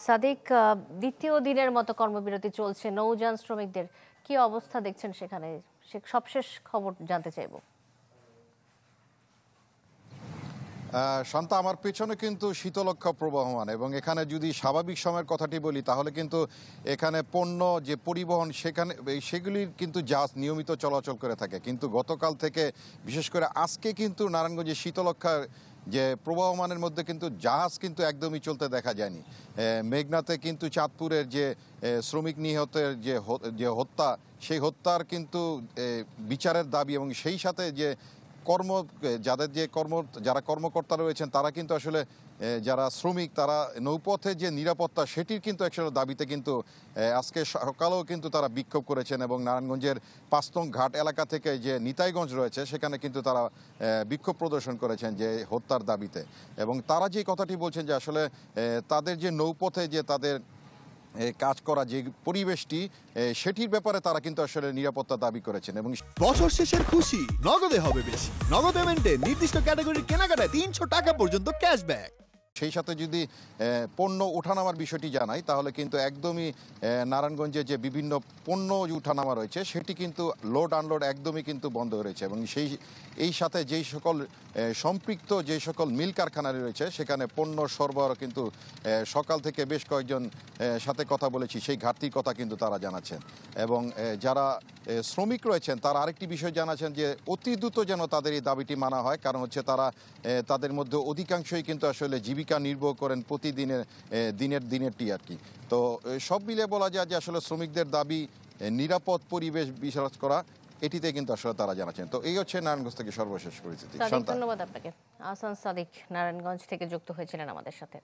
সাদিক, দ্বিতীয় দিনের মতো কর্মবিরতি চলছে নৌযান শ্রমিকদের। কি অবস্থা দেখছেন সেখানে? সবশেষ খবর জানতে চাইবো। শান্তা, আমার পেছনে কিন্তু শীতলক্ষ্যা প্রবহমান এবং এখানে যদি স্বাভাবিক সময়ের কথাটি বলি তাহলে কিন্তু এখানে পণ্য যে পরিবহন সেগুলির কিন্তু জাহাজ নিয়মিত চলাচল করে থাকে। কিন্তু গতকাল থেকে বিশেষ করে আজকে কিন্তু নারায়ণগঞ্জের শীতলক্ষ্যার যে প্রবহমানের মধ্যে কিন্তু জাহাজ কিন্তু একদমই চলতে দেখা যায়নি। মেঘনাতে কিন্তু চাঁদপুরের যে শ্রমিক নিহতের যে হত্যা, সেই হত্যার কিন্তু বিচারের দাবি এবং সেই সাথে যে যারা কর্মকর্তা রয়েছেন তারা কিন্তু আসলে যারা শ্রমিক তারা নৌপথে যে নিরাপত্তা সেটির কিন্তু আসলে দাবিতে কিন্তু আজকে সকালেও কিন্তু তারা বিক্ষোভ করেছেন এবং নারায়ণগঞ্জের পাঁচতং ঘাট এলাকা থেকে যে নিতাইগঞ্জ রয়েছে সেখানে কিন্তু তারা বিক্ষোভ প্রদর্শন করেছেন যে হত্যার দাবিতে। এবং তারা যে কথাটি বলছেন যে আসলে তাদের যে নৌপথে যে তাদের কাজ করা যে পরিবেশটি সেটির ব্যাপারে তারা কিন্তু আসলে নিরাপত্তা দাবি করেছেন। এবং বছর শেষের খুশি নগদে হবে বেশি। নগদ পেমেন্টে নির্দিষ্ট ক্যাটাগরির কেনাকাটায় ৩০০ টাকা পর্যন্ত ক্যাশব্যাক। সেই সাথে যদি পণ্য ওঠানামার বিষয়টি জানাই তাহলে কিন্তু একদমই নারায়ণগঞ্জে যে বিভিন্ন পণ্য ওঠানামা রয়েছে সেটি কিন্তু লোড আনলোড একদমই কিন্তু বন্ধ রয়েছে। এবং এই সাথে যেই সকল সম্পৃক্ত যে সকল মিল কারখানা রয়েছে সেখানে পণ্য সরবরাহ কিন্তু সকাল থেকে বেশ কয়েকজন সাথে কথা বলেছি, সেই ঘাটতির কথা কিন্তু তারা জানাচ্ছেন। এবং যারা শ্রমিক রয়েছেন তারা আরেকটি বিষয় জানাচ্ছেন যে অতি দ্রুত যেন তাদের এই দাবিটি মানা হয়, কারণ হচ্ছে তাদের মধ্যে অধিকাংশই কিন্তু আসলে জীবিকা নির্বাহ করেন প্রতিদিনের দিনেরটি আর কি। তো সব মিলে বলা যায় যে আসলে শ্রমিকদের দাবি নিরাপদ পরিবেশ বিরাজ করা, এটিতে কিন্তু আসলে তারা জানাচ্ছেন। তো এই হচ্ছে নারায়ণগঞ্জ থেকে সর্বশেষ পরিস্থিতি। ধন্যবাদ আপনাকে। আহসান সাদিক নারায়ণগঞ্জ থেকে যুক্ত হয়েছিলেন আমাদের সাথে।